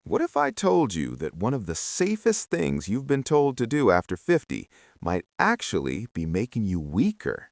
What if I told you that one of the safest things you've been told to do after 50 might actually be making you weaker?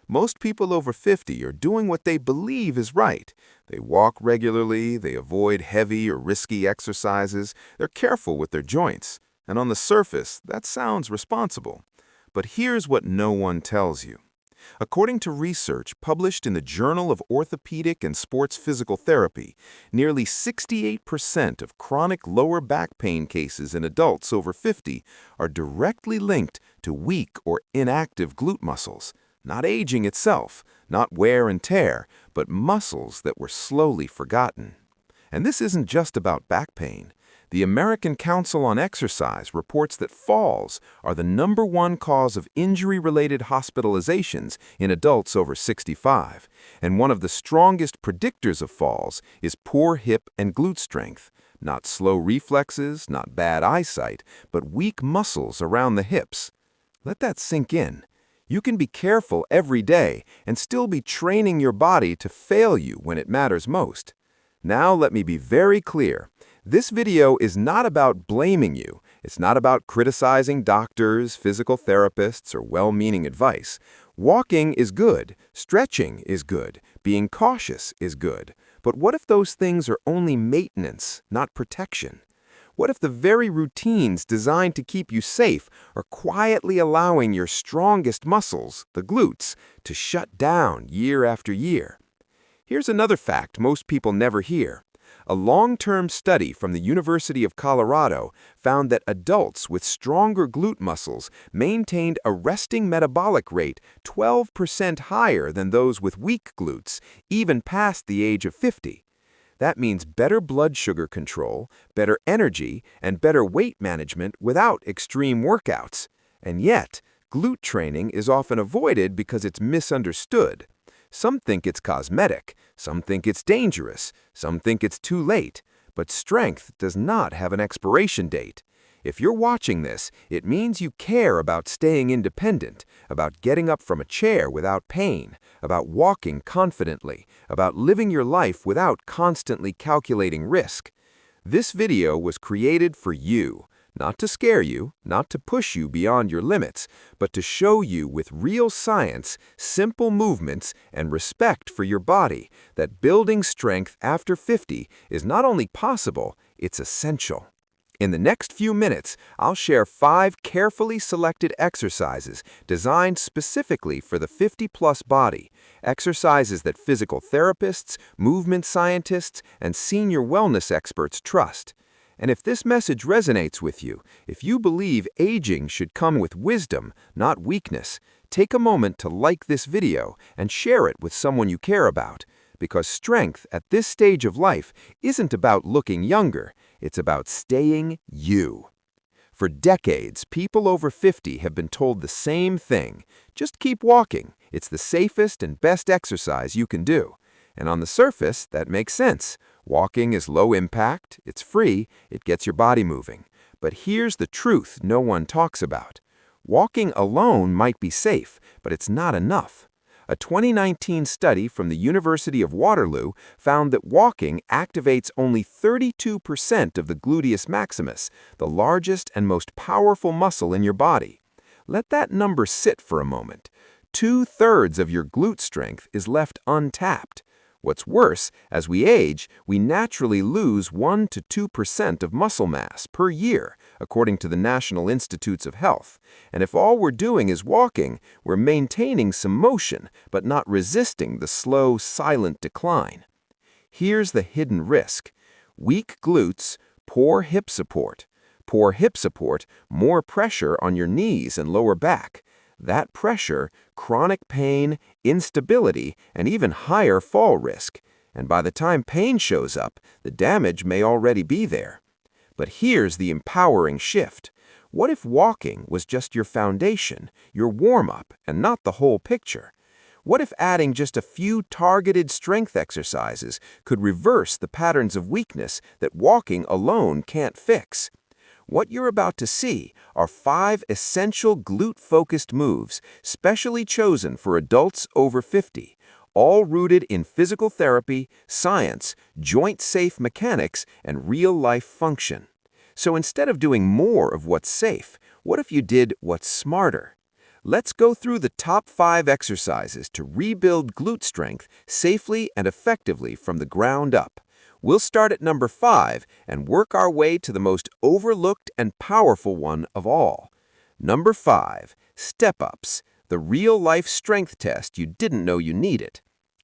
Most people over 50 are doing what they believe is right. They walk regularly, they avoid heavy or risky exercises, they're careful with their joints. And on the surface, that sounds responsible. But here's what no one tells you. According to research published in the Journal of Orthopedic and Sports Physical Therapy, nearly 68% of chronic lower back pain cases in adults over 50 are directly linked to weak or inactive glute muscles. Not aging itself, not wear and tear, but muscles that were slowly forgotten. And this isn't just about back pain. The American Council on Exercise reports that falls are the #1 cause of injury-related hospitalizations in adults over 65, and one of the strongest predictors of falls is poor hip and glute strength. Not slow reflexes, not bad eyesight, but weak muscles around the hips. Let that sink in. You can be careful every day and still be training your body to fail you when it matters most. Now let me be very clear. This video is not about blaming you. It's not about criticizing doctors, physical therapists, or well-meaning advice. Walking is good. Stretching is good. Being cautious is good. But what if those things are only maintenance, not protection? What if the very routines designed to keep you safe are quietly allowing your strongest muscles, the glutes, to shut down year after year? Here's another fact most people never hear. A long-term study from the University of Colorado found that adults with stronger glute muscles maintained a resting metabolic rate 12% higher than those with weak glutes, even past the age of 50. That means better blood sugar control, better energy, and better weight management without extreme workouts. And yet, glute training is often avoided because it's misunderstood. Some think it's cosmetic, some think it's dangerous, some think it's too late, but strength does not have an expiration date. If you're watching this, it means you care about staying independent, about getting up from a chair without pain, about walking confidently, about living your life without constantly calculating risk. This video was created for you. Not to scare you, not to push you beyond your limits, but to show you with real science, simple movements, and respect for your body that building strength after 50 is not only possible, it's essential. In the next few minutes, I'll share 5 carefully selected exercises designed specifically for the 50-plus body, exercises that physical therapists, movement scientists, and senior wellness experts trust. And if this message resonates with you, if you believe aging should come with wisdom, not weakness, take a moment to like this video and share it with someone you care about. Because strength at this stage of life isn't about looking younger, it's about staying you. For decades, people over 50 have been told the same thing. Just keep walking. It's the safest and best exercise you can do. And on the surface, that makes sense. Walking is low impact, it's free, it gets your body moving. But here's the truth no one talks about. Walking alone might be safe, but it's not enough. A 2019 study from the University of Waterloo found that walking activates only 32% of the gluteus maximus, the largest and most powerful muscle in your body. Let that number sit for a moment. 2/3 of your glute strength is left untapped. What's worse, as we age, we naturally lose 1 to 2% of muscle mass per year, according to the National Institutes of Health. And if all we're doing is walking, we're maintaining some motion, but not resisting the slow, silent decline. Here's the hidden risk. Weak glutes, poor hip support. Poor hip support, more pressure on your knees and lower back. That pressure, chronic pain, instability, and even higher fall risk. And by the time pain shows up, the damage may already be there. But here's the empowering shift. What if walking was just your foundation, your warm-up, and not the whole picture? What if adding just a few targeted strength exercises could reverse the patterns of weakness that walking alone can't fix? What you're about to see are 5 essential glute-focused moves specially chosen for adults over 50, all rooted in physical therapy, science, joint-safe mechanics, and real-life function. So instead of doing more of what's safe, what if you did what's smarter? Let's go through the top 5 exercises to rebuild glute strength safely and effectively from the ground up. We'll start at number 5 and work our way to the most overlooked and powerful one of all. Number 5, step-ups, the real-life strength test you didn't know you needed.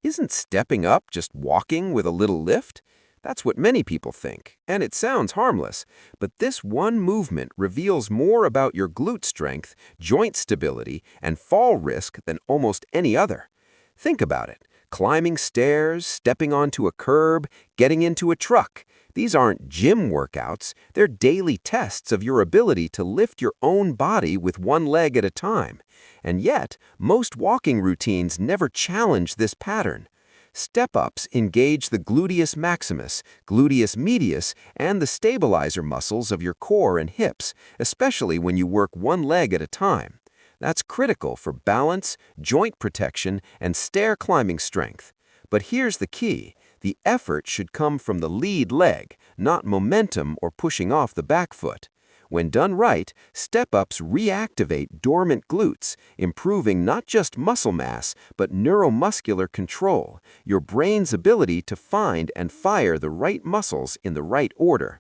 Isn't stepping up just walking with a little lift? That's what many people think, and it sounds harmless, but this one movement reveals more about your glute strength, joint stability, and fall risk than almost any other. Think about it. Climbing stairs, stepping onto a curb, getting into a truck. These aren't gym workouts, they're daily tests of your ability to lift your own body with one leg at a time. And yet, most walking routines never challenge this pattern. Step-ups engage the gluteus maximus, gluteus medius, and the stabilizer muscles of your core and hips, especially when you work one leg at a time. That's critical for balance, joint protection, and stair climbing strength. But here's the key. The effort should come from the lead leg, not momentum or pushing off the back foot. When done right, step-ups reactivate dormant glutes, improving not just muscle mass, but neuromuscular control, your brain's ability to find and fire the right muscles in the right order.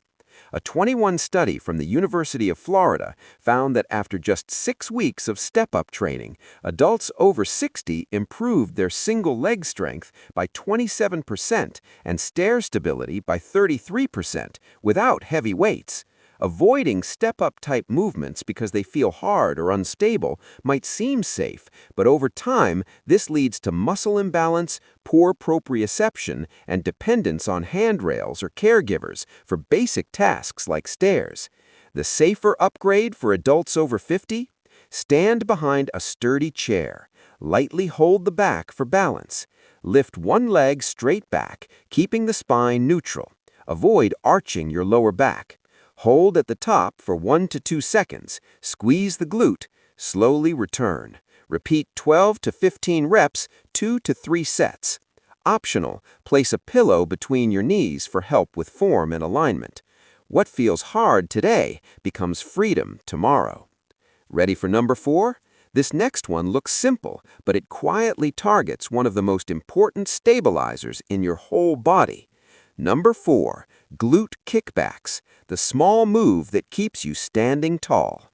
A 21 study from the University of Florida found that after just 6 weeks of step-up training, adults over 60 improved their single leg strength by 27% and stair stability by 33% without heavy weights. Avoiding step-up type movements because they feel hard or unstable might seem safe, but over time, this leads to muscle imbalance, poor proprioception, and dependence on handrails or caregivers for basic tasks like stairs. The safer upgrade for adults over 50? Stand behind a sturdy chair. Lightly hold the back for balance. Lift one leg straight back, keeping the spine neutral. Avoid arching your lower back. Hold at the top for 1 to 2 seconds, squeeze the glute, slowly return. Repeat 12 to 15 reps, 2 to 3 sets. Optional, place a pillow between your knees for help with form and alignment. What feels hard today becomes freedom tomorrow. Ready for number 4? This next one looks simple, but it quietly targets one of the most important stabilizers in your whole body. Number 4, glute kickbacks, the small move that keeps you standing tall.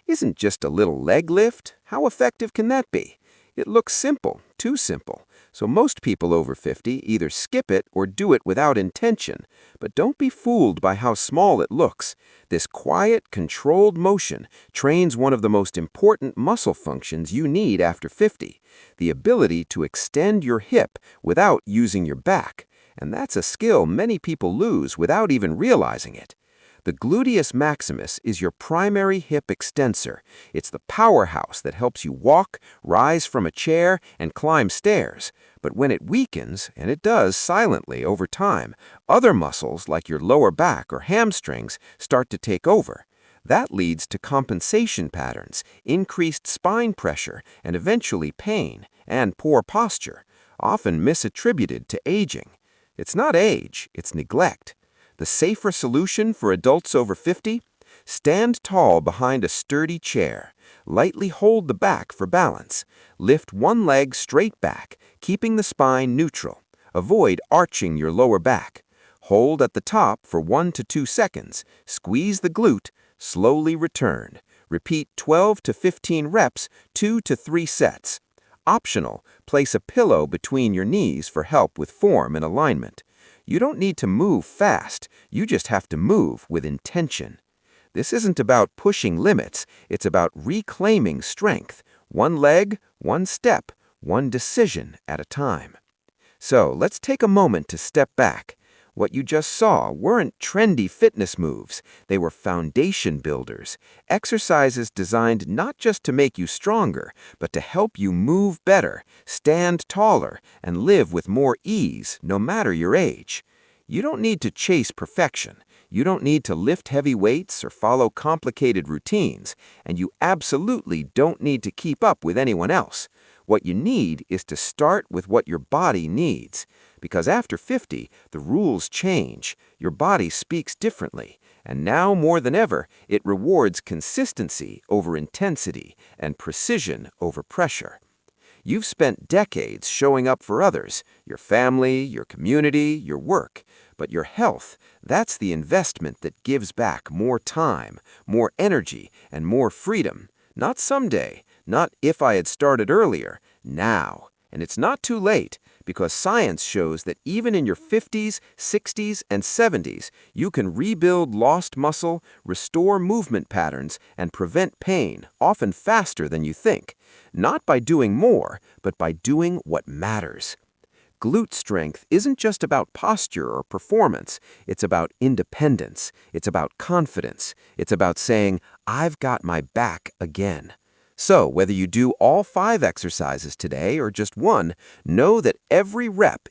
Isn't just a little leg lift? How effective can that be? It looks simple, too simple, so most people over 50 either skip it or do it without intention. But don't be fooled by how small it looks. This quiet, controlled motion trains one of the most important muscle functions you need after 50, the ability to extend your hip without using your back. And that's a skill many people lose without even realizing it. The gluteus maximus is your primary hip extensor. It's the powerhouse that helps you walk, rise from a chair, and climb stairs. But when it weakens, and it does silently over time, other muscles like your lower back or hamstrings start to take over. That leads to compensation patterns, increased spine pressure, and eventually pain and poor posture, often misattributed to aging. It's not age, it's neglect. The safer solution for adults over 50? Stand tall behind a sturdy chair. Lightly hold the back for balance. Lift one leg straight back, keeping the spine neutral. Avoid arching your lower back. Hold at the top for 1 to 2 seconds. Squeeze the glute. Slowly return. Repeat 12 to 15 reps, 2 to 3 sets. Optional, place a pillow between your knees for help with form and alignment. You don't need to move fast, you just have to move with intention. This isn't about pushing limits, it's about reclaiming strength. One leg, one step, one decision at a time. So let's take a moment to step back. What you just saw weren't trendy fitness moves. They were foundation builders, exercises designed not just to make you stronger, but to help you move better, stand taller, and live with more ease, no matter your age. You don't need to chase perfection. You don't need to lift heavy weights or follow complicated routines, and you absolutely don't need to keep up with anyone else. What you need is to start with what your body needs. Because after 50, the rules change. Your body speaks differently. And now more than ever, it rewards consistency over intensity and precision over pressure. You've spent decades showing up for others, your family, your community, your work. But your health, that's the investment that gives back more time, more energy, and more freedom. Not someday, not if I had started earlier, now. And it's not too late, because science shows that even in your 50s, 60s, and 70s, you can rebuild lost muscle, restore movement patterns, and prevent pain, often faster than you think. Not by doing more, but by doing what matters. Glute strength isn't just about posture or performance. It's about independence. It's about confidence. It's about saying, I've got my back again. So, whether you do all 5 exercises today or just one, know that every rep